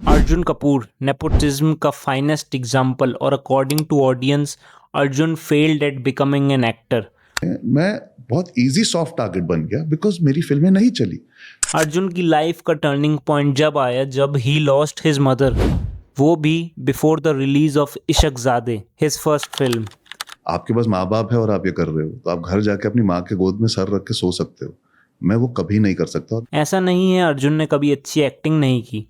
Arjun Kapoor, nepotism का finest example और according to audience, Arjun failed at becoming an actor. मैं बहुत इजी सॉफ्ट टारगेट बन गया बिकॉज मेरी फिल्में नहीं चली। अर्जुन की लाइफ का टर्निंग पॉइंट जब आया जब ही लॉस्ट हिज मदर, वो भी before the release of Ishaqzaade, his first film. आपके पास माँ बाप है और आप ये कर रहे हो तो आप घर जाके अपनी माँ के गोद में सर रख के सो सकते हो। मैं वो कभी नहीं कर सकता। ऐसा नहीं है अर्जुन ने कभी अच्छी एक्टिंग नहीं की,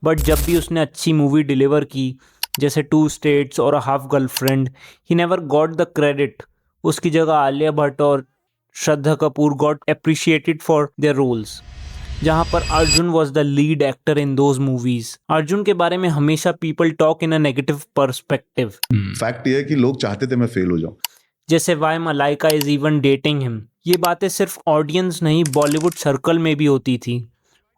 बट जब भी उसने अच्छी मूवी डिलीवर की, जैसे 2 स्टेट्स और a half girlfriend, he never got the credit. उसकी जगह आलिया भट्ट और Shraddha Kapoor got appreciated for their roles, जहाँ पर Arjun was the lead actor in those movies. Arjun के बारे में हमेशा people talk in a negative perspective. Fact ये है कि लोग चाहते थे मैं फेल हो जाऊं। जैसे why Malaika is even dating him. ये बातें सिर्फ ऑडियंस नहीं, बॉलीवुड सर्कल में भी होती थी,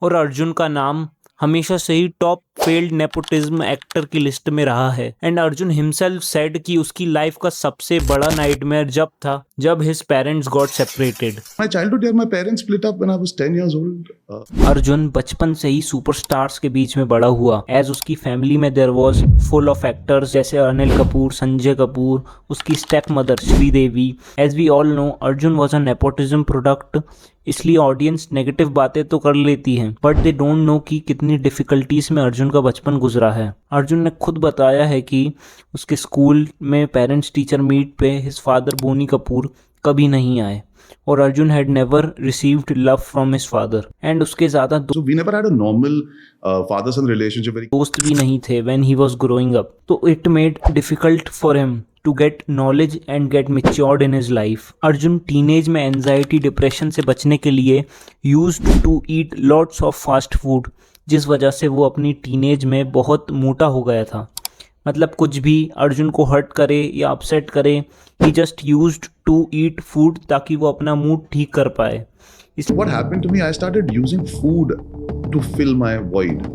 और अर्जुन का नाम हमेशा से ही टॉप फेल्ड नेपोटिज्म एक्टर की लिस्ट में रहा है। एंड अर्जुन हिमसेल्फ सेड कि उसकी लाइफ का सबसे बड़ा नाइटमेयर जब था जब his parents got separated. My childhood year my parents split up when I was 10 years old। Arjun बचपन से ही सुपरस्टार्स के बीच में बड़ा हुआ, एज उसकी फैमिली में there was full of actors जैसे अनिल कपूर, संजय कपूर, उसकी step mother Sridevi. As we all know, Arjun was a nepotism product, इसलिए ऑडियंस नेगेटिव बातें तो कर लेती हैं, बट दे डोंट नो कि कितनी डिफिकल्टीज में अर्जुन का बचपन गुजरा है। अर्जुन ने खुद बताया है कि उसके स्कूल में पेरेंट्स टीचर मीट पे हिज फादर बोनी कपूर कभी नहीं आए, और Arjun had never received love from his father. And उसके ज़्यादा So we never had a normal father-son relationship. दोस्त भी नहीं थे when he was growing up, तो it made difficult for him to get knowledge and get matured in his life. Arjun teenage में anxiety depression से बचने के लिए used to eat lots of fast food, जिस वजह से वो अपनी टीनेज में बहुत मोटा हो गया था। मतलब कुछ भी अर्जुन को हर्ट करे या अपसेट करे, he just used to eat food ताकि वो अपना मूड ठीक कर पाए। What happened to me, I started using food to fill my void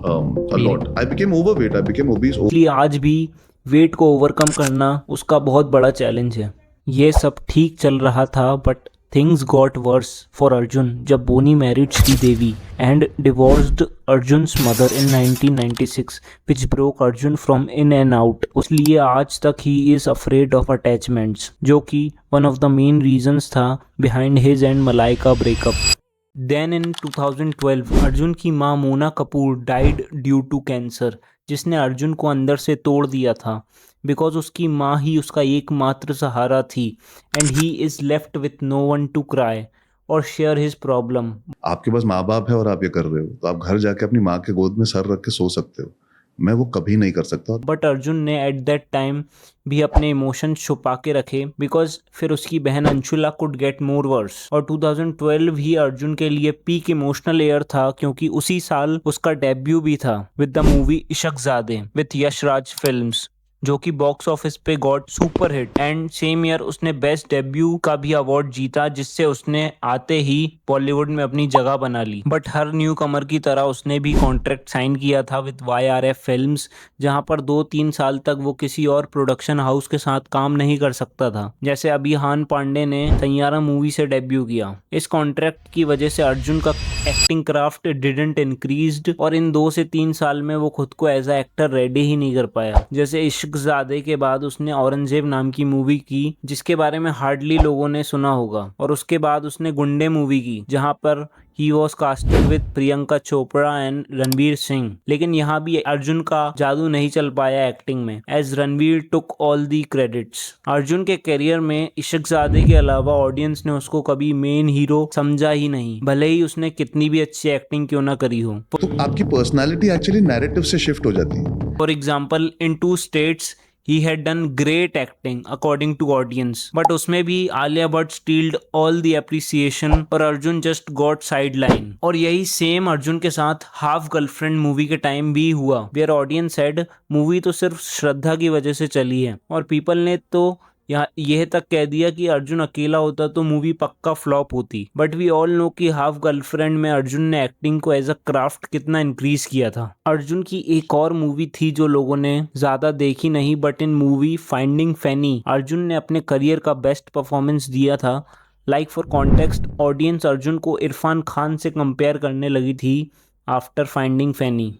a lot. I became overweight, I became obese. इसलिए आज भी वेट को ओवरकम करना उसका बहुत बड़ा चैलेंज है। ये सब ठीक चल रहा था, but things got worse for Arjun जब Boney married Sridevi and divorced Arjun's mother in 1996, which broke Arjun from in and out. इसलिए आज तक he is afraid of attachments, जो कि one of the main reasons था behind his and Malaika breakup. Then in 2012 Arjun की मां Mona Kapoor died due to cancer, जिसने अर्जुन को अंदर से तोड़ दिया था, बिकॉज उसकी मां ही उसका एकमात्र सहारा थी, and he is left with no one to cry और शेयर हिज प्रॉब्लम। आपके पास माँ बाप है और आप ये कर रहे हो तो आप घर जाके अपनी माँ के गोद में सर रख के सो सकते हो। मैं वो कभी नहीं कर सकता। बट अर्जुन ने एट दैट टाइम भी अपने इमोशंस छुपा के रखे, बिकॉज फिर उसकी बहन Anshula could get more verse. और 2012 ही अर्जुन के लिए पीक इमोशनल ईयर था, क्योंकि उसी साल उसका डेब्यू भी था with the movie Ishaqzaade with Yash Raj films, जो कि बॉक्स ऑफिस पे got super hit. And same year उसने बेस्ट डेब्यू का भी अवार्ड जीता, जिससे उसने आते ही बॉलीवुड में अपनी जगह बना ली। बट हर न्यू कमर की तरह उसने भी कॉन्ट्रैक्ट साइन किया था विद YRF फिल्म्स, जहां पर 2-3 साल तक वो किसी और प्रोडक्शन हाउस के साथ काम नहीं कर सकता था। जैसे अभी हान पांडे ने सैयारा मूवी से डेब्यू किया। इस कॉन्ट्रैक्ट की वजह से अर्जुन का एक्टिंग क्राफ्ट डिडंट इंक्रीज्ड, और इन 2 से 3 साल में वो खुद को एज अ एक्टर रेडी ही नहीं कर पाया। जैसे इश्कजादे के बाद उसने औरंगजेब नाम की मूवी की, जिसके बारे में हार्डली लोगों ने सुना होगा, और उसके बाद उसने गुंडे मूवी की, जहां पर he was casted with Priyanka Chopra and Ranveer Singh. लेकिन यहाँ भी अर्जुन का जादू नहीं चल पाया एक्टिंग में, as Ranveer took all the credits. Arjun के करियर में इशकजादे के अलावा ऑडियंस ने उसको कभी मेन हीरो समझा ही नहीं, भले ही उसने कितनी भी अच्छी एक्टिंग क्यों ना करी हो। तो आपकी पर्सनालिटी एक्चुअली नैरेटिव से शिफ्ट हो जाती है। For example in 2 states he had done great acting according to audience, but उसमें भी Alia Bhatt stealed all the appreciation और अर्जुन just got sideline। और यही सेम अर्जुन के साथ हाफ गर्लफ्रेंड मूवी के टाइम भी हुआ, where audience said मूवी तो सिर्फ श्रद्धा की वजह से चली है, और पीपल ने तो यहाँ यह तक कह दिया कि अर्जुन अकेला होता तो मूवी पक्का फ्लॉप होती। बट वी ऑल नो कि हाफ गर्लफ्रेंड में अर्जुन ने एक्टिंग को एज अ क्राफ्ट कितना इंक्रीज किया था। अर्जुन की एक और मूवी थी जो लोगों ने ज्यादा देखी नहीं, बट इन मूवी फाइंडिंग फैनी अर्जुन ने अपने करियर का बेस्ट परफॉर्मेंस दिया था। Like for context, audience Arjun को इरफान खान से कंपेयर करने लगी थी आफ्टर फाइंडिंग फैनी।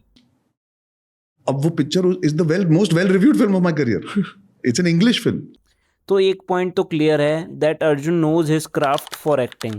अब वो picture is the most well reviewed film of my career. It's an English film. तो एक पॉइंट तो क्लियर है that Arjun knows his craft for acting,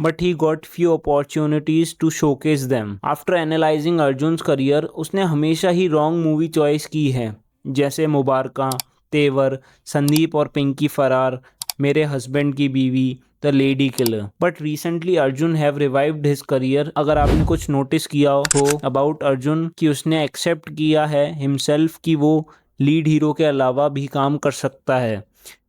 but he got few opportunities to showcase them. After analysing Arjun's career, उसने हमेशा ही wrong movie choice की है, जैसे मुबारका, तेवर, संदीप और पिंकी फरार, मेरे हस्बैंड की बीवी, the lady killer. But recently Arjun have revived his career. अगर आपने कुछ नोटिस किया हो अबाउट अर्जुन कि उसने एक्सेप्ट किया है हिमसेल्फ कि वो लीड हीरो के अलावा भी काम कर सकता है.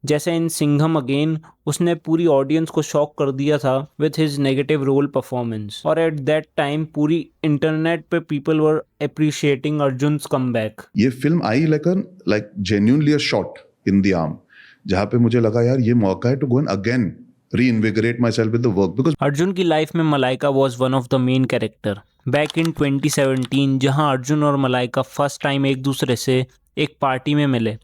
जैसे इन सिंघम अगेन उसने पूरी ऑडियंस को शॉक कर दिया था with his negative role performance, और एट दैट टाइम पूरी इंटरनेट पे people were appreciating Arjun's comeback. ये film I like genuinely a shot in the arm, जहाँ पे मुझे लगा यार ये मौका है to go and again reinvigorate myself with the work, because Arjun की लाइफ में Malaika was one of the main character. Back in 2017 जहां अर्जुन और मलाइका फर्स्ट टाइम एक दूसरे से एक पार्टी में मिले,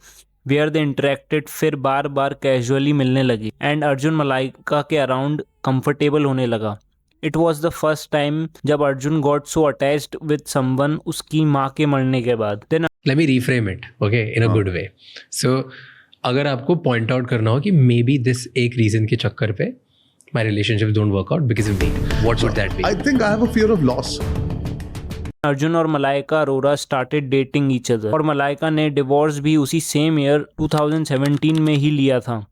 वेयर दे इंटरेक्टेड, फिर बार बार कैजुअली मिलने लगे एंड अर्जुन मलाइका के अराउंड कंफर्टेबल होने लगा. It was the first time जब Arjun got so attached with someone उसकी माँ के मरने के बाद. Then let me reframe it, okay, in a good way. So अगर आपको पॉइंट आउट करना हो कि मे बी दिस एक रीजन के चक्कर पे my relationship don't work out because of me, what would that be? I think I have a fear of loss. Arjun और Malaika Arora started dating each other, और मलाइका ने डिवोर्स भी उसी सेम ईयर 2017 में ही लिया था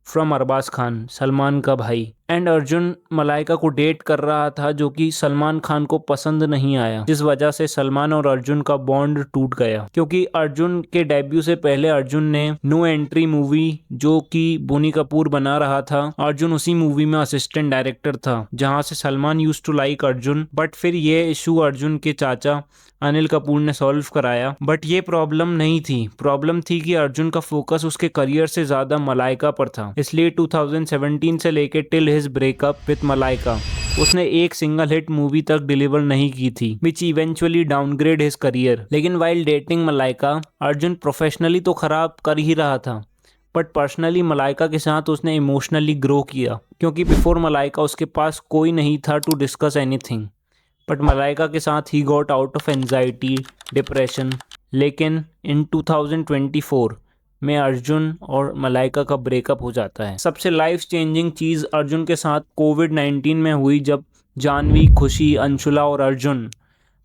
फ्रॉम अरबाज खान, सलमान का भाई. एंड अर्जुन मलाइका को डेट कर रहा था जो कि सलमान खान को पसंद नहीं आया, जिस वजह से सलमान और अर्जुन का बॉन्ड टूट गया. क्योंकि अर्जुन के डेब्यू से पहले अर्जुन ने नो एंट्री मूवी जो कि बोनी कपूर बना रहा था, अर्जुन उसी मूवी में असिस्टेंट डायरेक्टर था, जहां से Salman used to like Arjun. But फिर ये इशू अर्जुन के चाचा अनिल कपूर ने सॉल्व कराया. बट ये प्रॉब्लम नहीं थी, प्रॉब्लम थी कि अर्जुन का फोकस उसके करियर से ज्यादा मलाइका पर था. इसलिए 2017 से लेके till his breakup with Malaika उसने एक सिंगल हिट मूवी तक डिलीवर नहीं की थी, which eventually downgrade his career. लेकिन while dating Malaika Arjun professionally तो खराब कर ही रहा था, बट पर्सनली मलाइका के साथ उसने इमोशनली ग्रो किया, क्योंकि बिफोर मलाइका उसके पास कोई नहीं था to discuss anything. But Malaika के साथ he got out of anxiety, depression. लेकिन इन 2024 में अर्जुन और मलाइका का ब्रेकअप हो जाता है. सबसे लाइफ चेंजिंग चीज़ अर्जुन के साथ कोविड-19 में हुई, जब जानवी, खुशी, अंशुला और Arjun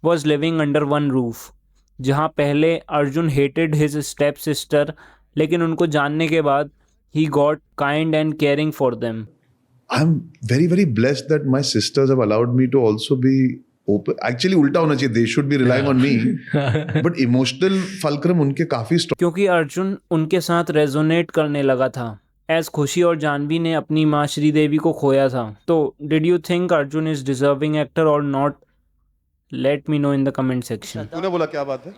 was living under one roof. जहां पहले Arjun hated his step sister, लेकिन उनको जानने के बाद he got kind and caring for them. I'm very, very blessed that my sisters have allowed me to also be open. Actually, उल्टा होना चाहिए. They should be relying on me. But emotional fulcrum उनके काफी strong. क्योंकि अर्जुन उनके साथ resonate करने लगा था, एज खुशी और जानवी ने अपनी माँ श्रीदेवी को खोया था. तो did you think Arjun is deserving actor और not? Let me know in the comment section. तूने बोला क्या बात है?